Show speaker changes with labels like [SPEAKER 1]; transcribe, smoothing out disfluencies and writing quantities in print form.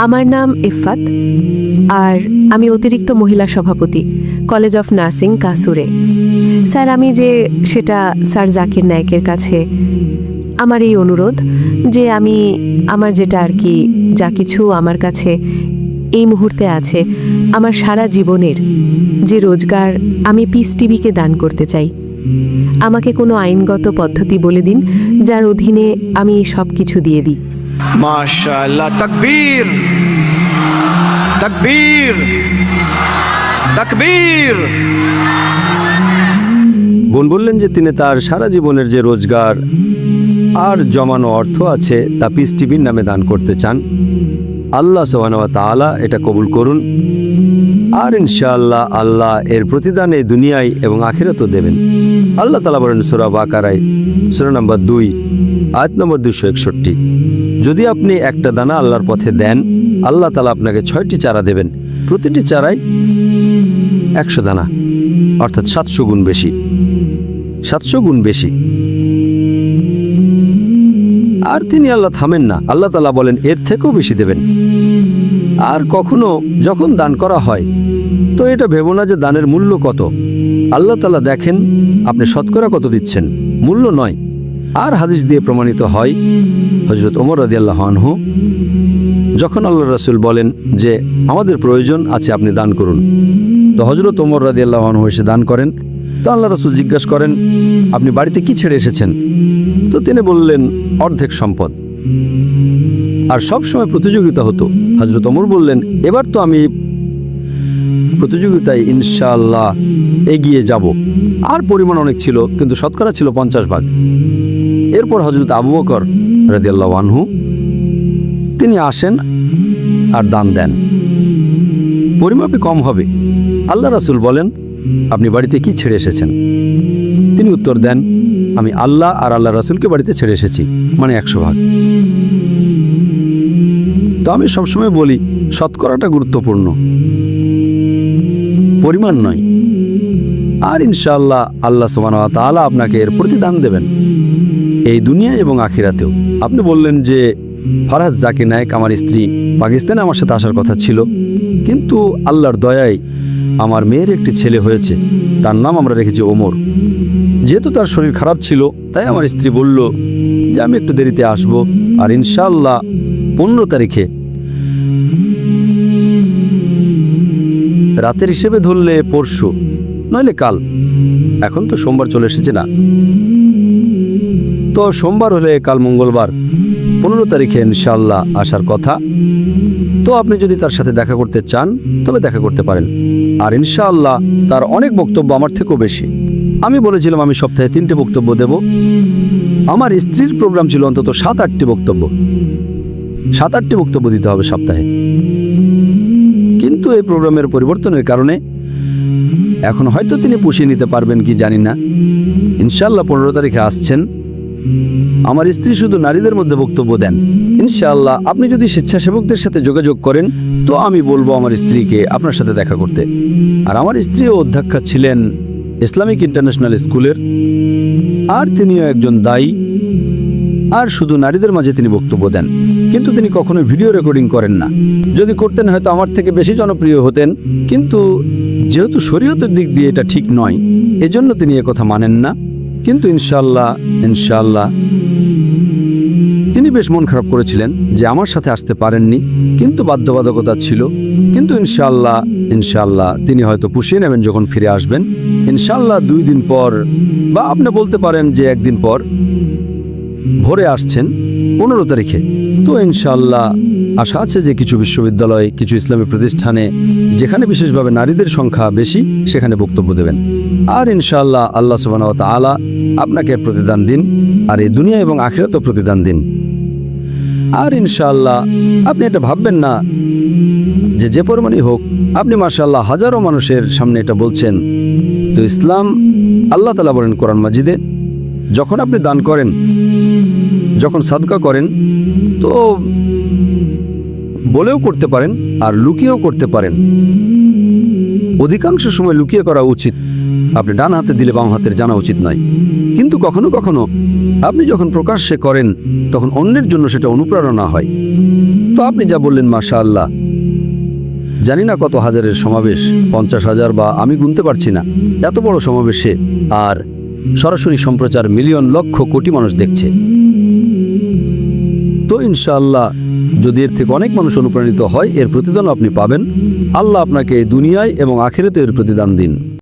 [SPEAKER 1] আমার নাম ইফফাত, আর আমি অতিরিক্ত মহিলা সভাপতি, কলেজ অফ নার্সিং, কাসুরে। স্যার, আমি সেটা স্যার জাকির নায়েকের কাছে আমার এই অনুরোধ যে আমি আমার যেটা আর কি যা কিছু আমার কাছে এই মুহূর্তে আছে, আমার সারা জীবনের যে রোজগার আমি পিস টিভিকে দান করতে চাই। আমাকে কোনো আইনগত পদ্ধতি বলে দিন যার অধীনে আমি এই সব কিছু দিয়ে দিই।
[SPEAKER 2] মাশাআল্লাহ, তাকবীর তাকবীর তাকবীর।
[SPEAKER 3] বোন বললেন যে তিনি তার সারা জীবনের যে রোজগার আর জমানো অর্থ আছে তা পিস টিভির নামে দান করতে চান। আল্লাহ সুবহানাহু ওয়া তাআলা এটা কবুল করুন, আর ইনশাআল্লাহ আল্লাহ এর প্রতিদান এই দুনিয়ায় এবং আখিরাতেও দেবেন। আল্লাহ তাআলা বলেন সূরা বাকারায়, সূরা নম্বর 2, আয়াত নম্বর 261, যদি আপনি একটা দানা আল্লাহর পথে দেন, আল্লাহ তাআলা আপনাকে 6টি চারা দেবেন, প্রতিটি চারায় 100 দানা, অর্থাৎ 700 গুণ বেশি। 700 গুণ বেশি। আর তিনি আল্লাহ থামেন না, আল্লাহ তাআলা বলেন এর থেকেও বেশি দেবেন। আর কখনো যখন দান করা হয় তো এটা ভেবো না যে দানের মূল্য কত। আল্লাহ তাআলা দেখেন আপনি শতকরা কত দিচ্ছেন, মূল্য নয়। আর হাদিস দিয়ে প্রমাণিত হয়, হযরত ওমর রাদিয়াল্লাহু আনহু যখন আল্লাহর রাসূল বলেন যে আমাদের প্রয়োজন আছে, আপনি দান করুন, তো হযরত ওমর রাদিয়াল্লাহু আনহু এসে দান করেন। তো আল্লাহ রাসূল জিজ্ঞাসা করেন, আপনি বাড়িতে কি ছেড়ে এসেছেন? তো তিনি বললেন, অর্ধেক সম্পদ। আর সব সময় প্রতিযোগিতা হতো। হযরত ওমর বললেন, এবার তো আমি প্রতিযোগিতায় ইনশাআল্লাহ এগিয়ে যাব। আর পরিমাণ অনেক ছিল, কিন্তু শতকরা ছিল 50 ভাগ। এরপর হযরত আবু বকর রাদিয়াল্লাহু আনহু তিনি আসেন আর দান দেন। পরিমাপে কম হবে। আল্লাহ রাসূল বলেন, আপনি বাড়িতে কি ছেড়ে এসেছেন? তিনি উত্তর দেন, আমি আল্লাহ আর আল্লাহ রাসূলকে বাড়িতে ছেড়ে এসেছি, মানে 100 ভাগ। তো আমি সবসময় বলি, শতকরাটা গুরুত্বপূর্ণ, পরিমাণ নয়। আর ইনশাআল্লাহ আল্লাহ সুবহানাহু ওয়া তাআলা আপনাকে এর প্রতিদান দেবেন, এই দুনিয়া এবং আখিরাতেও। আপনি বললেন যে ফরহাদ জাকির নায়েক আমার স্ত্রী পাকিস্তানে আমার সাথে আসার কথা ছিল, কিন্তু আল্লাহর দয়ায় আমার মেয়ের একটি ছেলে হয়েছে, তার নাম আমরা রেখেছি ওমর। যেহেতু তার শরীর খারাপ ছিল, তাই আমার স্ত্রী বলল যে আমি একটু দেরিতে আসব, আর ইনশাআল্লাহ 15 তারিখে, রাতের হিসেবে ধরলে পরশু নইলে কাল, এখন তো সোমবার চলে এসেছে না, তো সোমবার হলে কাল মঙ্গলবার 15 তারিখে ইনশাআল্লাহ আসার কথা। তো আপনি যদি তার সাথে দেখা করতে চান তবে দেখা করতে পারেন। আর ইনশাআল্লাহ তার অনেক বক্তব্য আমার থেকেও বেশি। আমি বলেছিলাম আমি সপ্তাহে 3টে বক্তব্য দেব। আমার স্ত্রীর প্রোগ্রাম ছিল অন্তত 7-8টি বক্তব্য, 7-8টি বক্তব্য দিতে হবে সপ্তাহে। কিন্তু এই প্রোগ্রামের পরিবর্তনের কারণে এখন হয়তো তিনি পুষিয়ে নিতে পারবেন কি জানি না। ইনশাআল্লাহ 15 তারিখে আসছেন। আমার স্ত্রী শুধু নারীদের মধ্যে বক্তব্য দেন। ইনশাআল্লাহ আপনি যদি স্বেচ্ছাসেবকদের সাথে যোগাযোগ করেন তো আমি বলবো আমার স্ত্রীকে আপনার সাথে দেখা করতে। আর আমার স্ত্রীও অধ্যক্ষা ছিলেন ইসলামিক ইন্টারন্যাশনাল স্কুলের, আর তিনিও একজন দায়ী। আর শুধু নারীদের মাঝে তিনি বক্তব্য দেন, কিন্তু তিনি কখনো ভিডিও রেকর্ডিং করেন না। যদি করতেন হয়তো আমার থেকে বেশি জনপ্রিয় হতেন, কিন্তু যেহেতু শরীয়তের দিক দিয়ে এটা ঠিক নয়, এজন্য তিনি একথা মানেন না। কিন্তু ইনশাআল্লাহ তিনি বেশ মন খারাপ করেছিলেন যে আমার সাথে আসতে পারেননি, কিন্তু বাধ্যবাধকতা ছিল। কিন্তু ইনশাআল্লাহ তিনি হয়তো পুষিয়ে নেবেন যখন ফিরে আসবেন। ইনশাআল্লাহ 2 দিন পর, বা আপনি বলতে পারেন যে 1 দিন পর, ভোরে আসছেন 15 তারিখে। তো ইনশাআল্লাহ আশা আছে যে কিছু বিশ্ববিদ্যালয়, কিছু ইসলামী প্রতিষ্ঠানে যেখানে বিশেষভাবে নারীদের সংখ্যা বেশি, সেখানে বক্তব্য দেবেন। আর ইনশাআল্লাহ আল্লাহ সুবহানাহু ওয়া তাআলা আপনাকে প্রতিদান দিন, আর এই দুনিয়া এবং আখিরাতেও প্রতিদান দিন। আর ইনশাআল্লাহ আপনি এটা ভাববেন না যে পরিমাণই হোক, আপনি মাশাআল্লাহ হাজারো মানুষের সামনে এটা বলছেন। তো ইসলাম, আল্লাহ তাআলা বলেন কোরআন মাজিদে, যখন আপনি দান করেন, যখন সাদকা করেন, তো বলেও করতে পারেন আর লুকিয়েও করতে পারেন। অধিকাংশ সময় লুকিয়ে করা উচিত, আপনি ডান হাতে দিলে বাম হাতের জানা উচিত নয়। কিন্তু কখনো কখনো আপনি যখন প্রকাশ্যে করেন তখন অন্যের জন্য সেটা অনুপ্রেরণা হয়। তো আপনি যা বললেন মাশাআল্লাহ, জানি না কত হাজারের সমাবেশ, 50,000 বা আমি গুনতে পারছি না, এত বড় সমাবেশে আর সরাসরি সম্প্রচার মিলিয়ন লক্ষ কোটি মানুষ দেখছে। তো ইনশাআল্লাহ যদি এর থেকে অনেক মানুষ অনুপ্রাণিত হয়, এর প্রতিদান আপনি পাবেন। আল্লাহ আপনাকে দুনিয়ায় এবং আখিরাতে এর প্রতিদান দিন।